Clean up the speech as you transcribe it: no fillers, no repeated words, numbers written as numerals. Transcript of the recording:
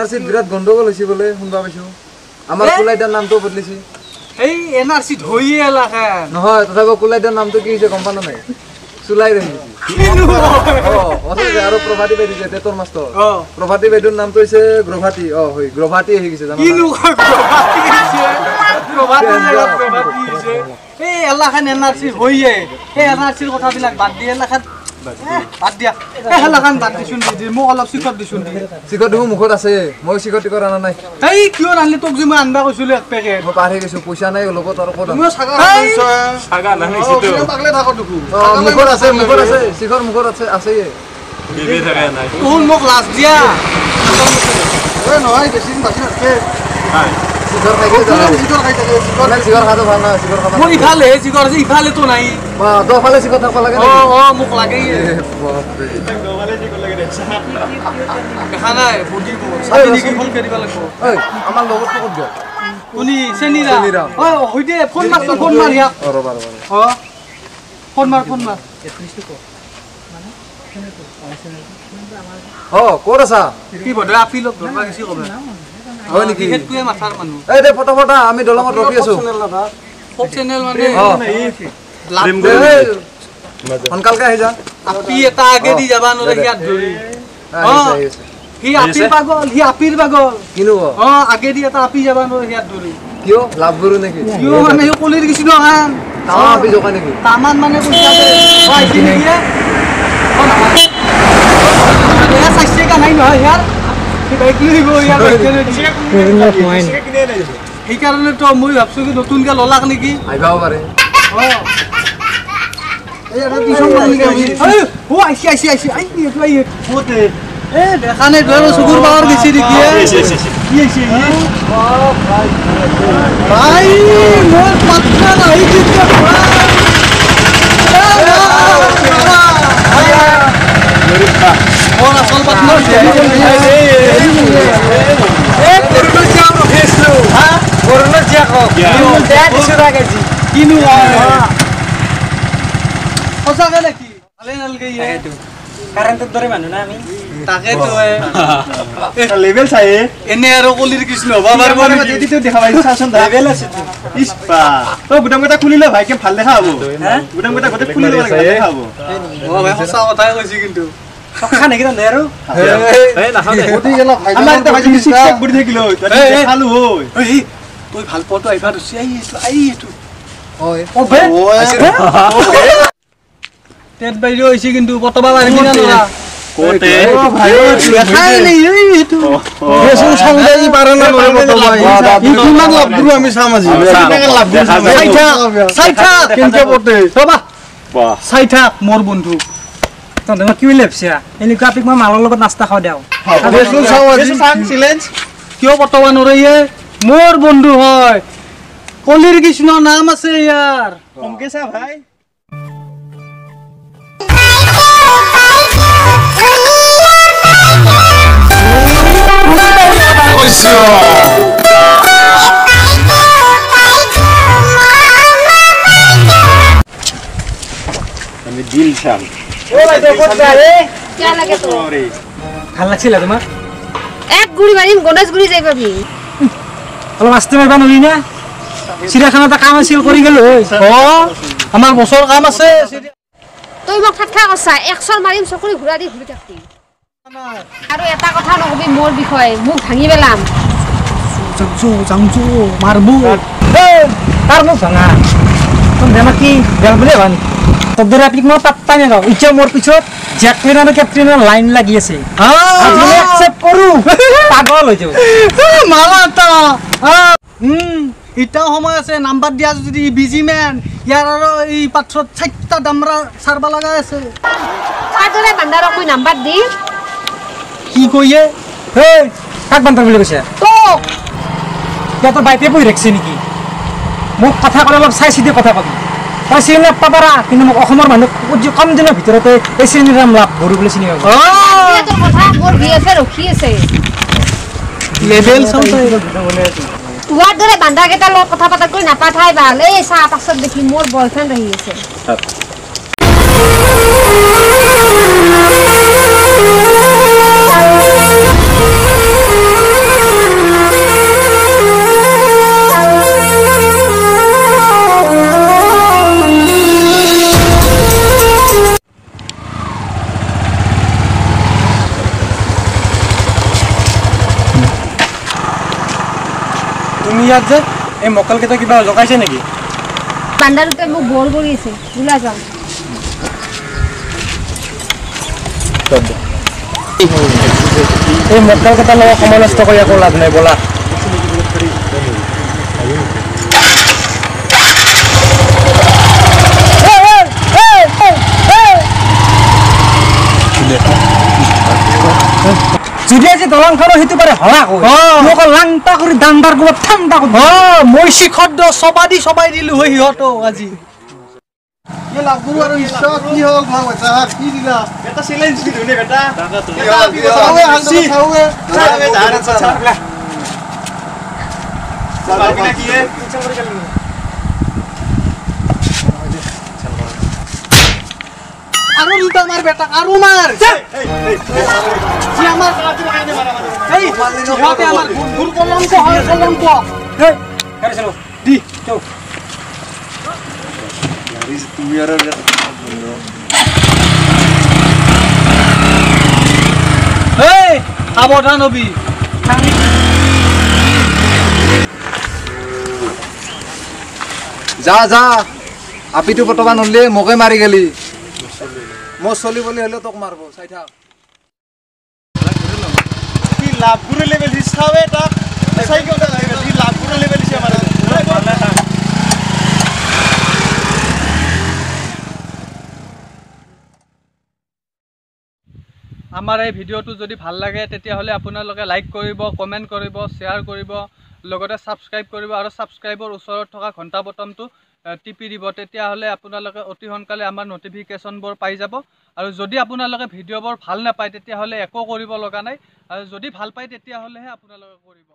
NRC বিরাট গন্ডগোল হইছে বলে শুনবা পাইছো আমার কুলাইদার নামটো বদলিছি এই এনআরসি ধইয়ে এলাকা নহয় তথাপি কুলাইদার নামটো কি হইছে গম পানো নাই চুলাই রহি অথবা আৰু প্ৰভাতী বাইদেউ যে তেতৰ মাষ্টৰ প্ৰভাতী বাইদেউৰ নামটো হৈছে গ্ৰভাতী হয় গ্ৰভাতী হৈ গৈছে জানা কিনো গ্ৰভাতী হৈছে এই এলাকা এনআৰসি হইয়ে এই এনআৰসিৰ কথাবিলাক বাদ দি এলাকা বাদ দিয়া এলাকান বাদ দিছুন দি মোক অলপ চিকট দিছুন দি চিকট দেখো মুখত আছে মই চিকট টিকট আনা নাই এই কিয় আনলি তোক যে মই আনবা কৈছিলো এক পেকেট মই পাৰ হৈ গৈছো পইচা নাই লগত আৰু ক'ত মই সাগা নানিছি তো পাগলে থাকো দেখো মুখত আছে চিকট মুখত আছে বিবি থাকে নাই তুন মোক লাজ দিয়া এ নহয় বেছি বাকি আছে হাই চিকট খাই থাকে চিকট খাটো ভাল না চিকট খাবা মই ইফালে চিকট আছে ইফালে তো নাই বা দফালে চিকট থাকবা লাগে মোক লাগে দফালে চিকট লাগে দেখা নাই বডি সাবি নেকি ফোন কৰি দিবা লাগিব ঐ আমাৰ লগত ক'ত গ'ল কোনি চেনিৰা হৈ দে ফোন মাৰ ইয়া ৰবা ফোন মাৰ এটলিষ্ট কো মানে ক'ত আছা কি বডে আপিলত ধৰবা গেছি কবা হয় নেকি হেতুৱে মাথাৰ মানুহ এই দে ফটা আমি দলঙত ৰখি আছো ফক চেনেল মানে সোনকালকে আহি যা আপি এটা আগে দি যাবা নৰে হিয়াত ধৰি হি আপিৰ পাগল কিনো আগে দি এটা আপি যাবা নৰে হিয়াত ধৰি কিয় লাভ গৰু নেকি কিয় মানে কলিৰ কিছু নহয় তামান আপি জকা নেকি তামান মানে পইচা দে আইছি নেকি সাইছে কা নাই নহয় ইয়াৰ সেইকাৰণে তো মই ভাবছো কি নতুনকে ললাক নেকি আহিবাও পাৰে দেখা নাই চকুৰ পাৱাৰ বেছি নেকি আচল পাত্ৰ সঁচাকে নেকি ভালে নালগে কাৰেণ্টৰ দৰে মানুহ না আমি তাকেতো লেভেল চাই এনে আৰু কলিৰ কৃষ্ণ বাবাৰ মই এদিটো দেখা পাইছো চাচোন লেভেল আছে ইস্পা তো গুদাম গটা খুলিলে ভাইকে ভাল দেখা হ'ব হ্যাঁ গুদাম গটা গতে খুলিলে ভাল দেখা হ'ব ভাই সঁচা কথাই কৈছি কিন্তু খানে কি না আৰু এই না খানে গটি গেল আমাৰ এটা ভাজি সিক্স গুড়ি থাকিলো খালু হই তুই ভাল পটো আইবা দছি আই এটো ওই ও বে তেত বাইরে হইছি কিন্তু পতবা মারিবি না না কোতে ও ভাই খাইলি এইটো বেসু সংজাই পারে না নরে পতবা ই কিমান লাভ দিও আমি সামাজি টাকা লাভ দিও সাইঠা কেনকে পতে বাবা বাহ সাইঠা মোর বন্ধু তন্দে কি লেপছিয়া এনি গ্রাফিক মই মালৰ লগত নাস্তা খাও দেও বেসু সামাজি সাইলেন্স কিয় পতবা নৰে মোর বন্ধু হয় কলির কৃষ্ণ নাম আছে ইয়ার কমকেছা ভাই আমি দিল শাম ও ভাই তো কত যাবে কি লাগে তো ভাল লাগছিল তোমার এক গুড়ি মারিম গণেশগুড়ি যাই পাবি অলপ আস্তে মারবা নলি না চিড়িয়াখানাটা কাম আছিল কৰি গেল আমাৰ বছৰ কাম আছে তুই মোক ঠাট্টা কৰছা 100 মাৰিম চকুৰি ঘুৰা দি ঘুৰি থাকতি আৰু এটা কথা নকবি মোৰ বিষয় মুখ ভাঙি পেলাম জাংজু মারবু তার মুখ ভাঙা তুমি দেমা কি বেল বলে ভান তোদের আপনি মই পাত্তা নাই নাও ইচ্ছা মোর পিছত জ্যাকলিন আর ক্যাপ্টেনের লাইন লাগি আছে আমি অ্যাকসেপ্ট করু পাগল হৈ যাও মালাটা ইটাও সময় আছে নাম্বার দিয়া যদি বিজি ম্যান ইয়ার আর এই পাত্রত 6টা দামরা সারবা লাগা আছে কাজরে ভান্ডারক মই নাম্বার দি কি কইয়ে হে কাক বান্দার বলে কইছে তো কে তোর বাইতে বই রাখছে নাকি মোক কথা কলে অলপ চাই চিদি কথা কবি তই চিনি নাপাবাৰা কিন্তু মোক অসমৰ মানুহ কম দিনৰ ভিতৰতে এই চিনি নাম লাভ গৰু বুলি চিনি পাব তোৰ কথা মোৰ বিএফে ৰখি আছে লেভেল চাউতে তোৰ দৰে বান্দা কেইটা লগত কথা পাতা কৰি নাপাঠাই ভাল এই চাহ পাছত দেখি মোৰ বয়ফ্ৰেণ্ড আহি আছে তুমি ইয়াত যে এই মক্কেলকেইটা কিবা জগাইছে নেকি বান্দাৰুতে মোক বৰ কৰি আছে ওলা যাওঁ এই মক্কেলকেইটাৰ লগত সময় নষ্ট কৰি একো লাভ নাই ব'লা যদি আজি দলংখনৰ সিটো পাৰে হলা মোক লাংটা কৰি দান্দাৰ গোবত ঠাণ্ডা কৰি মই শিখত চবাই দিলো হয় সিহঁতক আজি লাভগুৰু আৰু ঈশ্বৰ কি হ'ল ভাল হৈছে কি দিলা এটা চেলেঞ্জ দিলো নে বেটা চাওৱে হালদা চাওৱে চাওৱে ধাৰে চাওৱে বাকিনা কি হে পিছা কৰি গলি আৰু দুটা মাৰ বেটা আৰু মাৰ জি আমাৰ কাটি কানে মাৰা এই ইহঁতে আমাৰ গুৰ কলংক হয় কলংক এই কাৰে চলো দি চল তুমি আৰ এই সাবধান হবি যা যা আপিটো বৰ্তমান হলে মোকে মাৰি গেলি মই চলি বলি হলে তোক মারবো চাই থাক কি লাভ গুরে লেভেল হিসাবে তাক চাই কি কি লাভ গুরে লেভেল হিসাবে মারে আমাৰ এই ভিডিঅ'টো যদি ভাল লাগে তেতিয়াহ'লে আপোনালোকে লাইক কৰিব কমেণ্ট কৰিব শ্বেয়াৰ কৰিব লগতে ছাবস্ক্ৰাইব কৰিব আৰু ছাবস্ক্ৰাইবৰ ওচৰত থকা ঘণ্টা বটনটো টিপি দিব তেতিয়াহ'লে আপোনালোকে অতি সোনকালে আমাৰ নটিফিকেশ্যনবোৰ পাই যাব আৰু যদি আপোনালোকে ভিডিঅ'বোৰ ভাল নাপায় তেতিয়াহ'লে একো কৰিব লগা নাই আৰু যদি ভাল পায় তেতিয়াহ'লেহে আপোনালোকে কৰিব